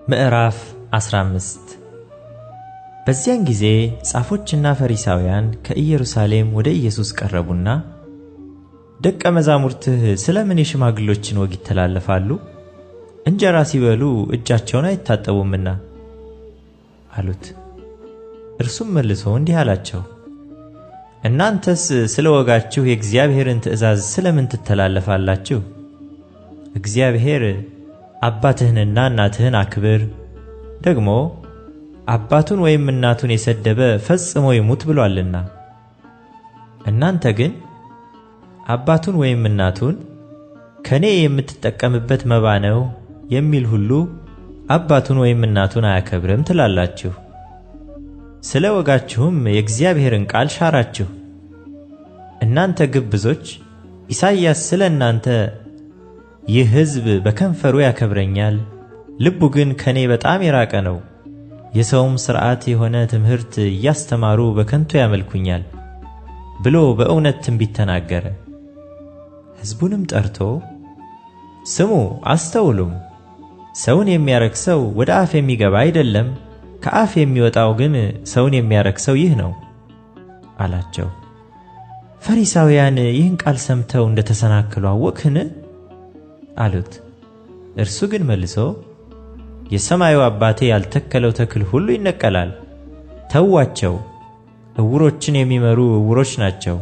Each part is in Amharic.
ምዕራፍ 15 በዚያን ጊዜ ጻፎችና ፈሪሳውያን ከኢየሩሳሌም ወደ ኢየሱስ ቀረቡና ደቀ መዛሙርትህ ስለምን የሽማግሎችን ወግ ይተላለፋሉ? እንጀራ ሲበሉ እጃቸውን አይታጠቡምና አሉት። እርሱም መልሶ እንዲህ አላቸው፣ እናንተስ ስለ ወጋችሁ የእግዚአብሔርን ትእዛዝ ስለምን ትተላለፋላችሁ? እግዚአብሔር አባትህንና እናትህን አክብር፣ ደግሞ አባቱን ወይም እናቱን የሰደበ ፈጽሞ ይሙት ብሏልና። እናንተ ግን አባቱን ወይም እናቱን ከኔ የምትጠቀምበት መባ ነው የሚል ሁሉ አባቱን ወይም እናቱን አያከብርም ትላላችሁ። ስለ ወጋችሁም የእግዚአብሔርን ቃል ሻራችሁ። እናንተ ግብዞች፣ ኢሳይያስ ስለ እናንተ ይህ ሕዝብ በከንፈሩ ያከብረኛል፣ ልቡ ግን ከኔ በጣም የራቀ ነው፣ የሰውም ሥርዓት የሆነ ትምህርት እያስተማሩ በከንቱ ያመልኩኛል ብሎ በእውነት ትንቢት ተናገረ። ሕዝቡንም ጠርቶ ስሙ አስተውሉም፣ ሰውን የሚያረክሰው ወደ አፍ የሚገባ አይደለም፣ ከአፍ የሚወጣው ግን ሰውን የሚያረክሰው ይህ ነው አላቸው። ፈሪሳውያን ይህን ቃል ሰምተው እንደተሰናከሉ አወቅህን? አሉት። እርሱ ግን መልሶ የሰማዩ አባቴ ያልተከለው ተክል ሁሉ ይነቀላል፣ ተዋቸው፣ ዕውሮችን የሚመሩ ዕውሮች ናቸው፣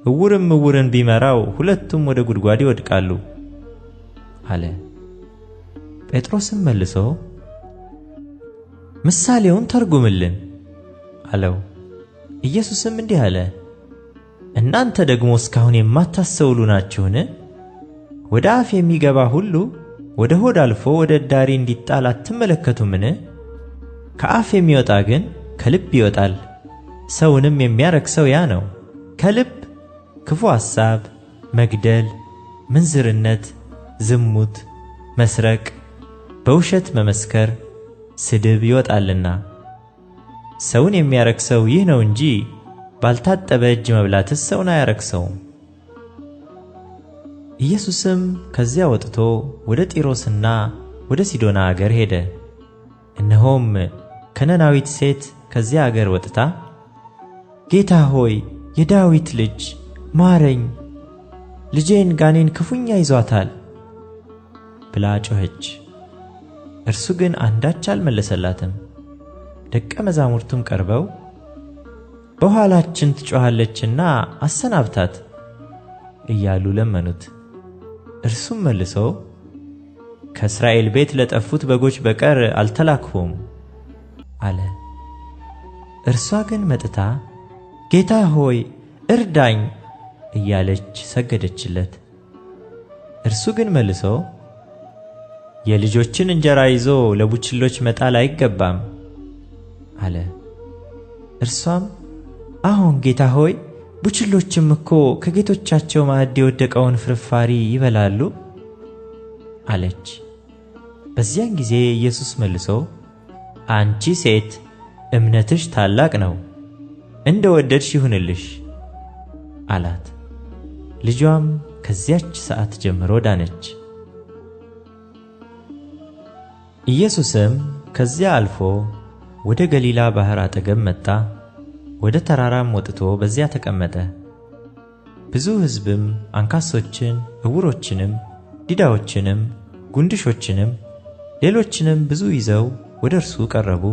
ዕውርም ዕውርን ቢመራው ሁለቱም ወደ ጉድጓድ ይወድቃሉ አለ። ጴጥሮስም መልሶ ምሳሌውን ተርጉምልን አለው። ኢየሱስም እንዲህ አለ፣ እናንተ ደግሞ እስካሁን የማታስተውሉ ናችሁን? ወደ አፍ የሚገባ ሁሉ ወደ ሆድ አልፎ ወደ እዳሪ እንዲጣል አትመለከቱምን? ከአፍ የሚወጣ ግን ከልብ ይወጣል፣ ሰውንም የሚያረክሰው ያ ነው። ከልብ ክፉ ሐሳብ፣ መግደል፣ ምንዝርነት፣ ዝሙት፣ መስረቅ፣ በውሸት መመስከር፣ ስድብ ይወጣልና። ሰውን የሚያረክሰው ይህ ነው እንጂ ባልታጠበ እጅ መብላትስ ሰውን አያረክሰውም። ኢየሱስም ከዚያ ወጥቶ ወደ ጢሮስና ወደ ሲዶና አገር ሄደ። እነሆም ከነናዊት ሴት ከዚያ አገር ወጥታ ጌታ ሆይ የዳዊት ልጅ ማረኝ፣ ልጄን ጋኔን ክፉኛ ይዟታል ብላ ጮኸች። እርሱ ግን አንዳች አልመለሰላትም። ደቀ መዛሙርቱም ቀርበው በኋላችን ትጮኻለችና አሰናብታት እያሉ ለመኑት። እርሱም መልሶ ከእስራኤል ቤት ለጠፉት በጎች በቀር አልተላክሁም አለ። እርሷ ግን መጥታ ጌታ ሆይ እርዳኝ እያለች ሰገደችለት። እርሱ ግን መልሶ የልጆችን እንጀራ ይዞ ለቡችሎች መጣል አይገባም አለ። እርሷም አሁን ጌታ ሆይ ቡችሎችም እኮ ከጌቶቻቸው ማዕድ የወደቀውን ፍርፋሪ ይበላሉ አለች። በዚያን ጊዜ ኢየሱስ መልሶ አንቺ ሴት እምነትሽ ታላቅ ነው፣ እንደ ወደድሽ ይሁንልሽ አላት። ልጇም ከዚያች ሰዓት ጀምሮ ዳነች። ኢየሱስም ከዚያ አልፎ ወደ ገሊላ ባሕር አጠገብ መጣ። ወደ ተራራም ወጥቶ በዚያ ተቀመጠ። ብዙ ሕዝብም አንካሶችን፣ ዕውሮችንም፣ ዲዳዎችንም፣ ጉንድሾችንም ሌሎችንም ብዙ ይዘው ወደ እርሱ ቀረቡ።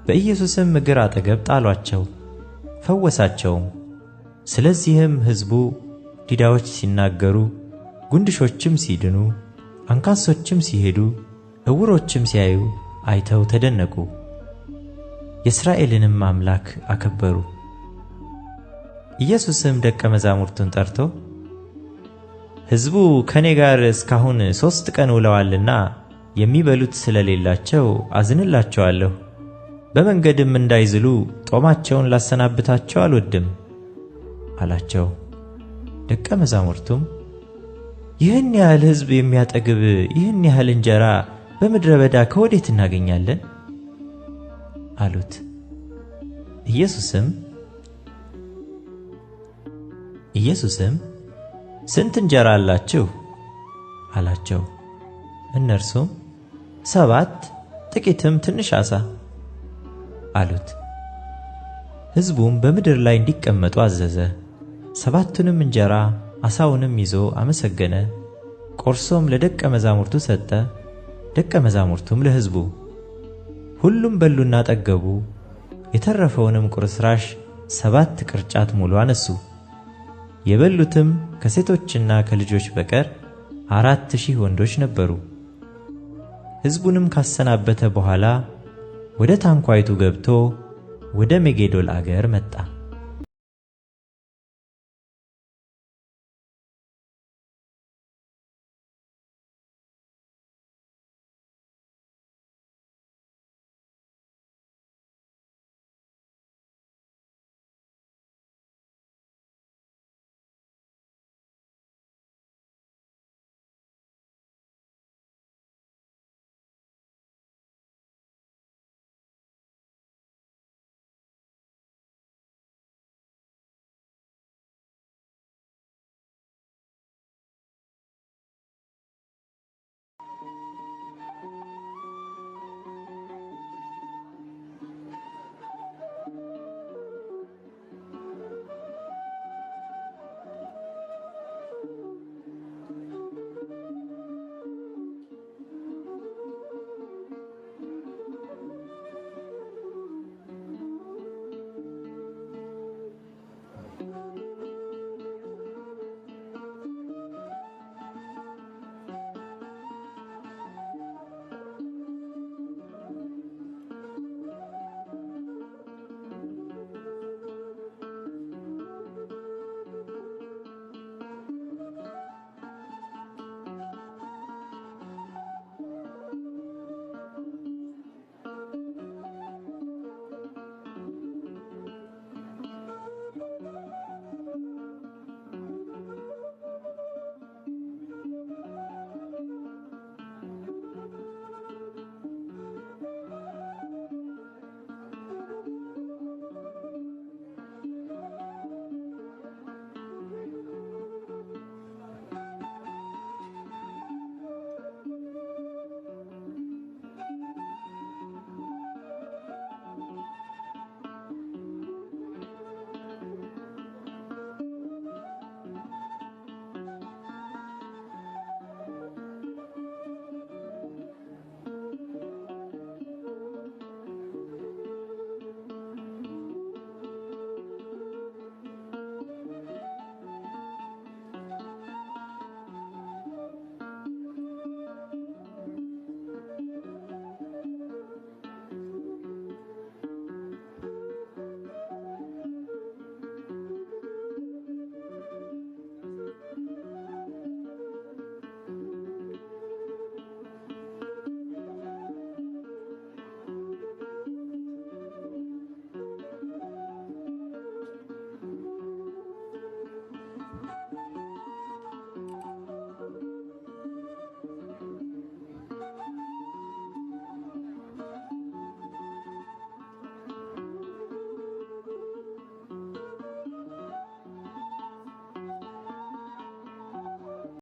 በኢየሱስም እግር አጠገብ ጣሏቸው፣ ፈወሳቸውም። ስለዚህም ሕዝቡ ዲዳዎች ሲናገሩ፣ ጉንድሾችም ሲድኑ፣ አንካሶችም ሲሄዱ፣ ዕውሮችም ሲያዩ አይተው ተደነቁ። የእስራኤልንም አምላክ አከበሩ። ኢየሱስም ደቀ መዛሙርቱን ጠርቶ ሕዝቡ ከኔ ጋር እስካሁን 3 ቀን ውለዋልና የሚበሉት ስለሌላቸው አዝንላቸዋለሁ። በመንገድም እንዳይዝሉ ጦማቸውን ላሰናብታቸው አልወድም አላቸው። ደቀ መዛሙርቱም ይህን ያህል ሕዝብ የሚያጠግብ ይህን ያህል እንጀራ በምድረ በዳ ከወዴት እናገኛለን አሉት። ኢየሱስም ስንት እንጀራ አላችሁ አላቸው። እነርሱም 7 ጥቂትም ትንሽ ዓሣ አሉት። ሕዝቡም በምድር ላይ እንዲቀመጡ አዘዘ። 7ቱንም እንጀራ ዓሣውንም ይዞ አመሰገነ፣ ቆርሶም ለደቀ መዛሙርቱ ሰጠ፣ ደቀ መዛሙርቱም ለሕዝቡ። ሁሉም በሉና ጠገቡ። የተረፈውንም ቁርስራሽ 7 ቅርጫት ሙሉ አነሱ። የበሉትም ከሴቶችና ከልጆች በቀር 4000 ወንዶች ነበሩ። ሕዝቡንም ካሰናበተ በኋላ ወደ ታንኳይቱ ገብቶ ወደ መጌዶል አገር መጣ።